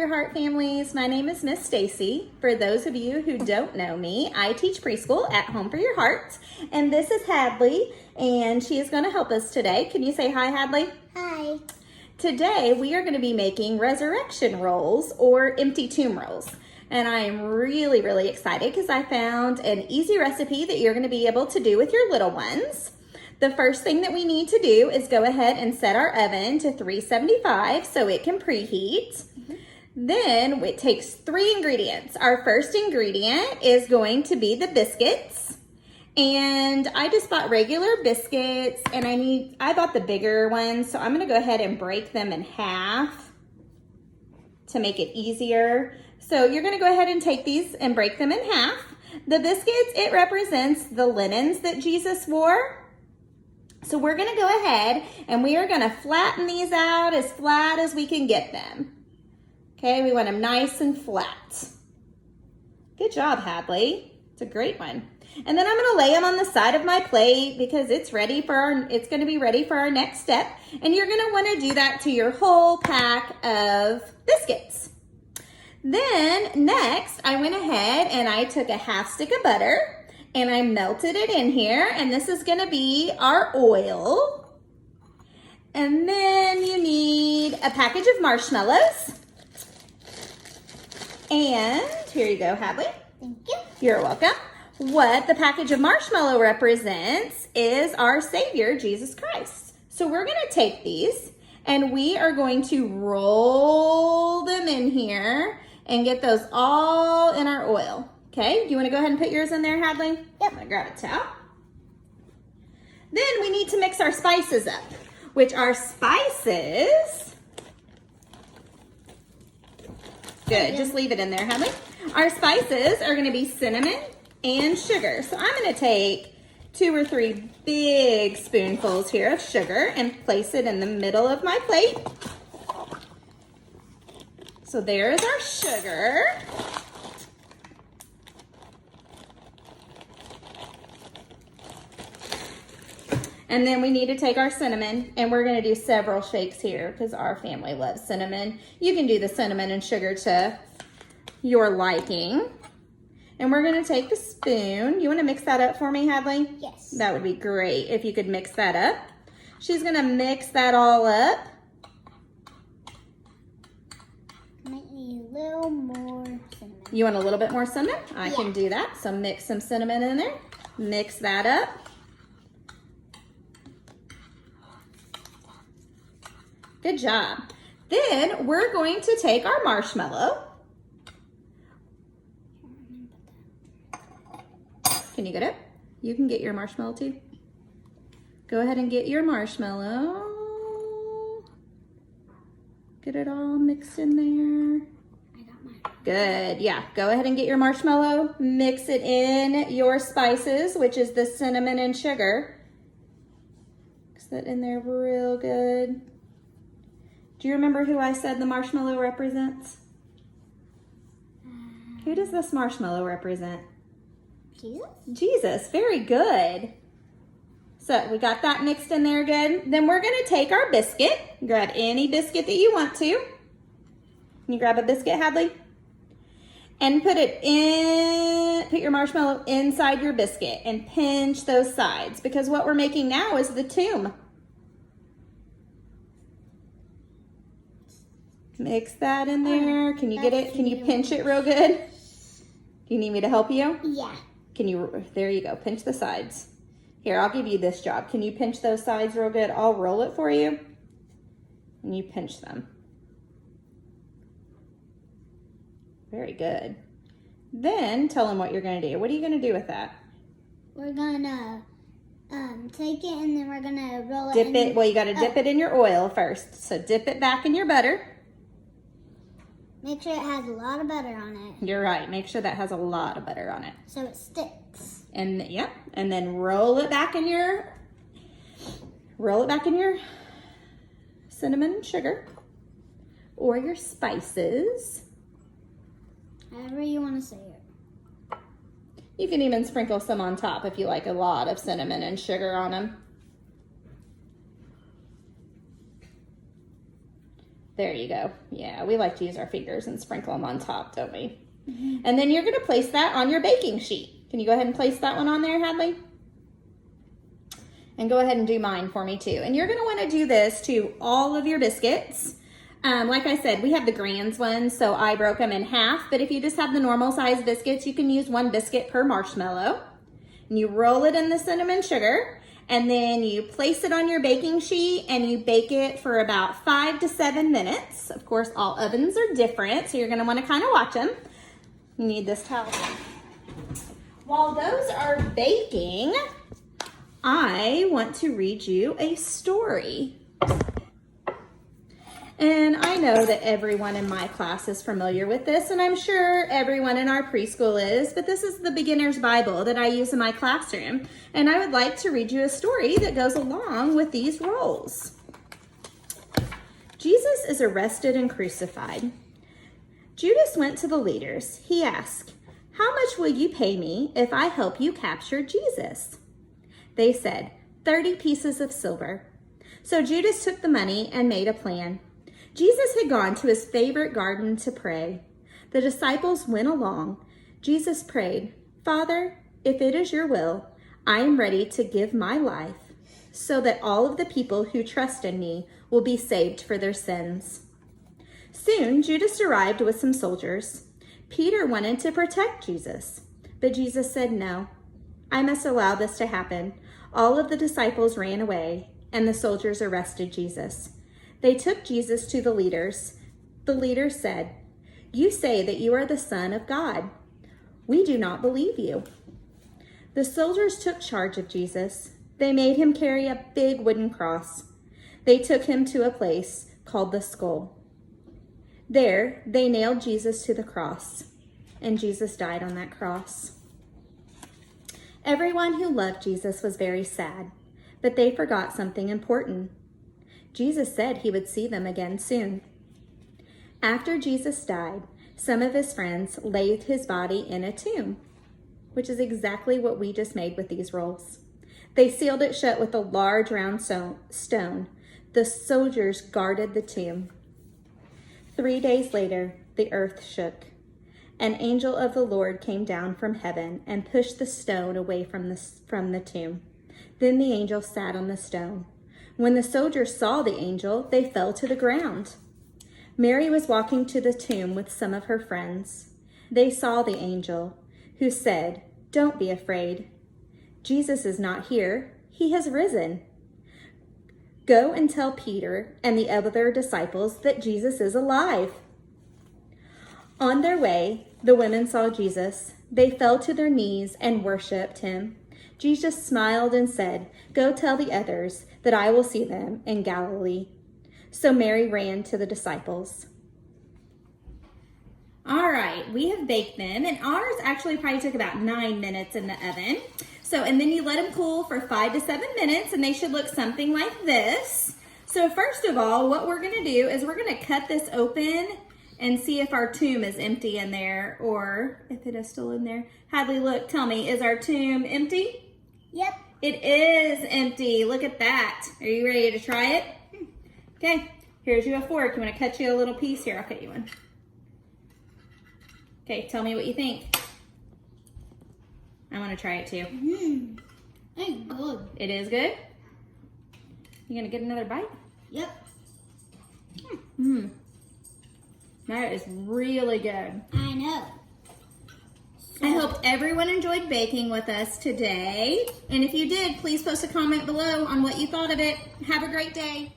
Your Heart families. My name is Miss Stacy. For those of you who don't know me, I teach preschool at Home for Your Heart. And this is Hadley, and she is going to help us today. Can you say hi, Hadley? Hi. Today, we are going to be making resurrection rolls or empty tomb rolls. And I am really, really excited because I found an easy recipe that you're going to be able to do with your little ones. The first thing that we need to do is go ahead and set our oven to 375 so it can preheat. Then it takes 3 ingredients. Our first ingredient is going to be the biscuits. And I just bought regular biscuits and I bought the bigger ones. So I'm gonna go ahead and break them in half to make it easier. So you're gonna go ahead and take these and break them in half. The biscuits, it represents the linens that Jesus wore. So we're gonna go ahead and we are gonna flatten these out as flat as we can get them. Okay, we want them nice and flat. Good job, Hadley. It's a great one. And then I'm gonna lay them on the side of my plate because it's gonna be ready for our next step. And you're gonna wanna do that to your whole pack of biscuits. Then next, I went ahead and I took a half stick of butter and I melted it in here, and this is gonna be our oil. And then you need a package of marshmallows. And here you go, Hadley. Thank you. You're welcome. What the package of marshmallow represents is our Savior, Jesus Christ. So we're gonna take these and we are going to roll them in here and get those all in our oil. Okay, do you wanna go ahead and put yours in there, Hadley? Yep. I'm gonna grab a towel. Then we need to mix our spices up, which our spices, good, just leave it in there, Hadley. Our spices are gonna be cinnamon and sugar. So I'm gonna take 2 or 3 big spoonfuls here of sugar and place it in the middle of my plate. So there's our sugar. And then we need to take our cinnamon, and we're gonna do several shakes here because our family loves cinnamon. You can do the cinnamon and sugar to your liking. And we're gonna take the spoon. You wanna mix that up for me, Hadley? Yes. That would be great if you could mix that up. She's gonna mix that all up. Might need a little more cinnamon. You want a little bit more cinnamon? I Yeah. can do that. So mix some cinnamon in there. Mix that up. Good job. Then we're going to take our marshmallow. Can you get it? You can get your marshmallow too. Go ahead and get your marshmallow. Get it all mixed in there. I got mine. Good, yeah. Go ahead and get your marshmallow. Mix it in your spices, which is the cinnamon and sugar. Mix that in there real good. Do you remember who I said the marshmallow represents? Who does this marshmallow represent? Jesus? Jesus, very good. So we got that mixed in there good. Then we're gonna take our biscuit. Grab any biscuit that you want to. Can you grab a biscuit, Hadley? And put your marshmallow inside your biscuit and pinch those sides because what we're making now is the tomb. Mix that in there. Can you get it? Can you pinch it real good? Do you need me to help you? Yeah. There you go, pinch the sides. Here, I'll give you this job. Can you pinch those sides real good? I'll roll it for you. And you pinch them. Very good. Then tell them what you're gonna do. What are you gonna do with that? We're gonna take it and then we're gonna roll it. Dip it, well you gotta dip it in your oil first. So dip it back in your butter. Make sure it has a lot of butter on it. You're right, make sure that has a lot of butter on it. So it sticks. And yep, and then roll it back in your cinnamon and sugar or your spices. However you want to say it. You can even sprinkle some on top if you like a lot of cinnamon and sugar on them. There you go. Yeah, we like to use our fingers and sprinkle them on top, don't we? Mm-hmm. And then you're going to place that on your baking sheet. Can you go ahead and place that one on there, Hadley? And go ahead and do mine for me too. And you're going to want to do this to all of your biscuits. Like I said, we have the Grands ones, so I broke them in half. But if you just have the normal size biscuits, you can use 1 biscuit per marshmallow. And you roll it in the cinnamon sugar. And then you place it on your baking sheet and you bake it for about 5 to 7 minutes. Of course, all ovens are different, so you're going to want to kind of watch them. You need this towel. While those are baking, I want to read you a story. And I know that everyone in my class is familiar with this, and I'm sure everyone in our preschool is, but this is the Beginner's Bible that I use in my classroom. And I would like to read you a story that goes along with these roles. Jesus is arrested and crucified. Judas went to the leaders. He asked, "How much will you pay me if I help you capture Jesus?" They said, 30 pieces of silver. So Judas took the money and made a plan. Jesus had gone to his favorite garden to pray. The disciples went along. Jesus prayed, "Father, if it is your will, I am ready to give my life so that all of the people who trust in me will be saved for their sins." Soon, Judas arrived with some soldiers. Peter wanted to protect Jesus, but Jesus said, "No, I must allow this to happen." All of the disciples ran away, and the soldiers arrested Jesus. They took Jesus to the leaders. The leaders said, "You say that you are the Son of God. We do not believe you." The soldiers took charge of Jesus. They made him carry a big wooden cross. They took him to a place called the Skull. There, they nailed Jesus to the cross, and Jesus died on that cross. Everyone who loved Jesus was very sad, but they forgot something important. Jesus said he would see them again soon. After Jesus died, some of his friends laid his body in a tomb, which is exactly what we just made with these rolls. They sealed it shut with a large round stone. The soldiers guarded the tomb. 3 days later, the earth shook. An angel of the Lord came down from heaven and pushed the stone away from the tomb. Then the angel sat on the stone. When the soldiers saw the angel, they fell to the ground. Mary was walking to the tomb with some of her friends. They saw the angel, who said, "Don't be afraid. Jesus is not here. He has risen. Go and tell Peter and the other disciples that Jesus is alive." On their way, the women saw Jesus. They fell to their knees and worshiped him. Jesus smiled and said, "Go tell the others that I will see them in Galilee." So Mary ran to the disciples. All right, we have baked them, and ours actually probably took about 9 minutes in the oven. And then you let them cool for 5 to 7 minutes, and they should look something like this. So first of all, what we're gonna do is we're gonna cut this open and see if our tomb is empty in there, or if it is still in there. Hadley, look, tell me, is our tomb empty? Yep. It is empty. Look at that. Are you ready to try it? Okay, here's you a fork. You want to cut you a little piece? Here, I'll cut you one. Okay, tell me what you think. I want to try it too. It's good. It is good? You gonna get another bite? Yep. That is really good. I know. I hope everyone enjoyed baking with us today. And if you did, please post a comment below on what you thought of it. Have a great day.